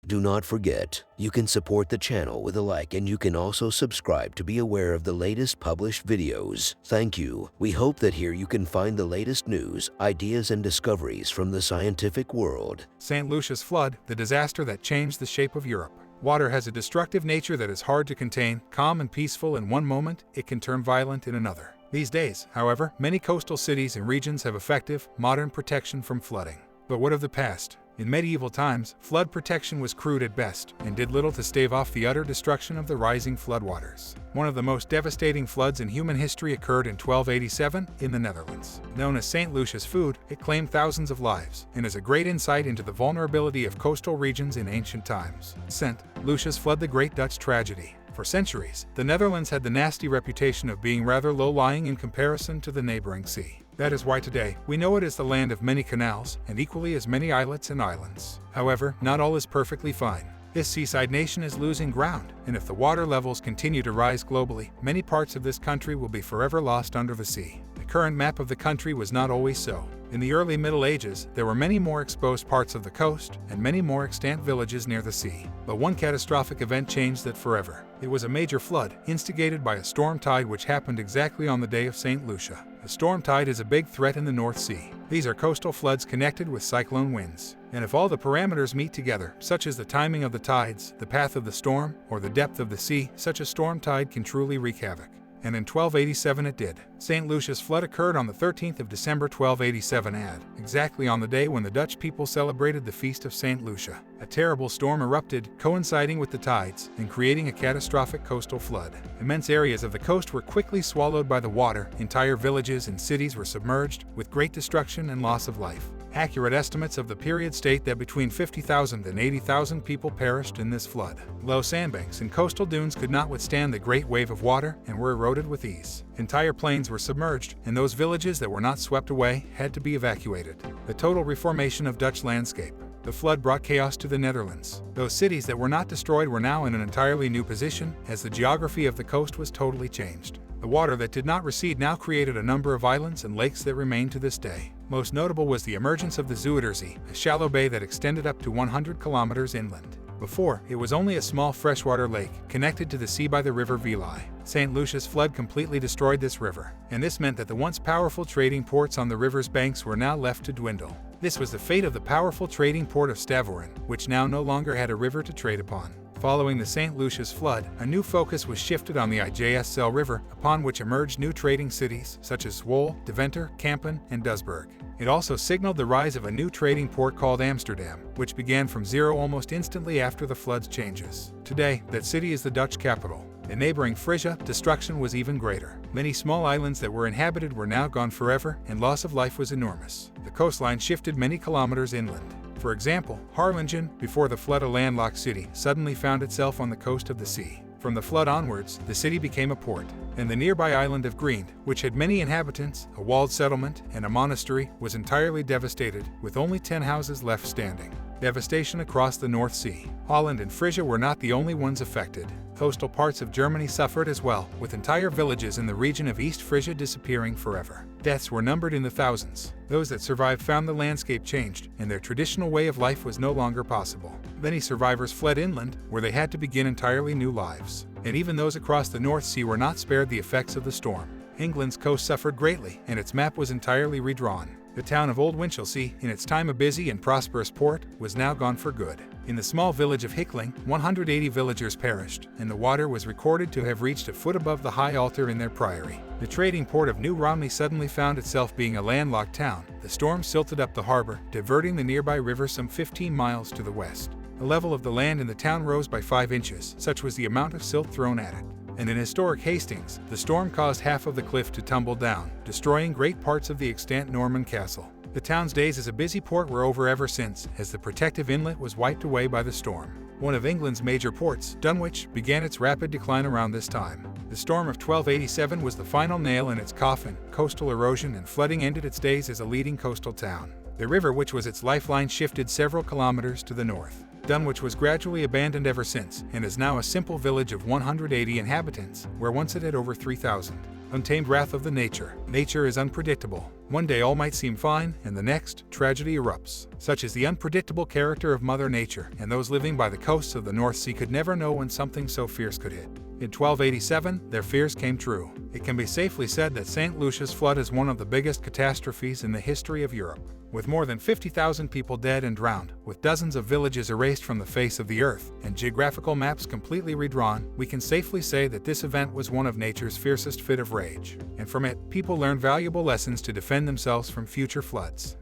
Do not forget, you can support the channel with a like, and you can also subscribe to be aware of the latest published videos. Thank you. We hope that here you can find the latest news, ideas, and discoveries from the scientific world. St. Lucia's flood, the disaster that changed the shape of Europe. Water has a destructive nature that is hard to contain. Calm and peaceful in one moment, it can turn violent in another. These days, however, many coastal cities and regions have effective, modern protection from flooding. But what of the past? In medieval times, flood protection was crude at best and did little to stave off the utter destruction of the rising floodwaters. One of the most devastating floods in human history occurred in 1287 in the Netherlands. Known as St. Lucia's flood, it claimed thousands of lives and is a great insight into the vulnerability of coastal regions in ancient times. St. Lucia's flood, the great Dutch tragedy. For centuries, the Netherlands had the nasty reputation of being rather low-lying in comparison to the neighboring sea. That is why today, we know it as the land of many canals and equally as many islets and islands. However, not all is perfectly fine. This seaside nation is losing ground, and if the water levels continue to rise globally, many parts of this country will be forever lost under the sea. The current map of the country was not always so. In the early Middle Ages, there were many more exposed parts of the coast and many more extant villages near the sea. But one catastrophic event changed that forever. It was a major flood, instigated by a storm tide which happened exactly on the day of St. Lucia. A storm tide is a big threat in the North Sea. These are coastal floods connected with cyclone winds. And if all the parameters meet together, such as the timing of the tides, the path of the storm, or the depth of the sea, such a storm tide can truly wreak havoc. And in 1287 it did. St. Lucia's flood occurred on the 13th of December 1287 exactly on the day when the Dutch people celebrated the feast of St. Lucia. A terrible storm erupted, coinciding with the tides, and creating a catastrophic coastal flood. Immense areas of the coast were quickly swallowed by the water, entire villages and cities were submerged, with great destruction and loss of life. Accurate estimates of the period state that between 50,000 and 80,000 people perished in this flood. Low sandbanks and coastal dunes could not withstand the great wave of water and were eroded with ease. Entire plains were submerged, and those villages that were not swept away had to be evacuated. The total reformation of Dutch landscape. The flood brought chaos to the Netherlands. Those cities that were not destroyed were now in an entirely new position, as the geography of the coast was totally changed. The water that did not recede now created a number of islands and lakes that remain to this day. Most notable was the emergence of the Zuiderzee, a shallow bay that extended up to 100 kilometers inland. Before, it was only a small freshwater lake, connected to the sea by the river Vili. St. Lucia's flood completely destroyed this river, and this meant that the once powerful trading ports on the river's banks were now left to dwindle. This was the fate of the powerful trading port of Stavoren, which now no longer had a river to trade upon. Following the St. Lucia's flood, a new focus was shifted on the IJssel River, upon which emerged new trading cities such as Zwolle, Deventer, Kampen, and Duisburg. It also signaled the rise of a new trading port called Amsterdam, which began from zero almost instantly after the flood's changes. Today, that city is the Dutch capital. In neighboring Frisia, destruction was even greater. Many small islands that were inhabited were now gone forever, and loss of life was enormous. The coastline shifted many kilometers inland. For example, Harlingen, before the flood a landlocked city, suddenly found itself on the coast of the sea. From the flood onwards, the city became a port, and the nearby island of Greend, which had many inhabitants, a walled settlement, and a monastery, was entirely devastated, with only 10 houses left standing. Devastation across the North Sea. Holland and Frisia were not the only ones affected. Coastal parts of Germany suffered as well, with entire villages in the region of East Frisia disappearing forever. Deaths were numbered in the thousands. Those that survived found the landscape changed, and their traditional way of life was no longer possible. Many survivors fled inland, where they had to begin entirely new lives. And even those across the North Sea were not spared the effects of the storm. England's coast suffered greatly, and its map was entirely redrawn. The town of Old Winchelsea, in its time a busy and prosperous port, was now gone for good. In the small village of Hickling, 180 villagers perished, and the water was recorded to have reached a foot above the high altar in their priory. The trading port of New Romney suddenly found itself being a landlocked town. The storm silted up the harbor, diverting the nearby river some 15 miles to the west. The level of the land in the town rose by 5 inches, such was the amount of silt thrown at it. And in historic Hastings, the storm caused half of the cliff to tumble down, destroying great parts of the extant Norman castle. The town's days as a busy port were over ever since, as the protective inlet was wiped away by the storm. One of England's major ports, Dunwich, began its rapid decline around this time. The storm of 1287 was the final nail in its coffin. Coastal erosion and flooding ended its days as a leading coastal town. The river, which was its lifeline, shifted several kilometers to the north. Dunwich was gradually abandoned ever since, and is now a simple village of 180 inhabitants, where once it had over 3,000. Untamed wrath of the nature. Nature is unpredictable. One day all might seem fine, and the next, tragedy erupts. Such is the unpredictable character of Mother Nature, and those living by the coasts of the North Sea could never know when something so fierce could hit. In 1287, their fears came true. It can be safely said that St. Lucia's flood is one of the biggest catastrophes in the history of Europe. With more than 50,000 people dead and drowned, with dozens of villages erased from the face of the earth, and geographical maps completely redrawn, we can safely say that this event was one of nature's fiercest fit of rage. And from it, people learned valuable lessons to defend themselves from future floods.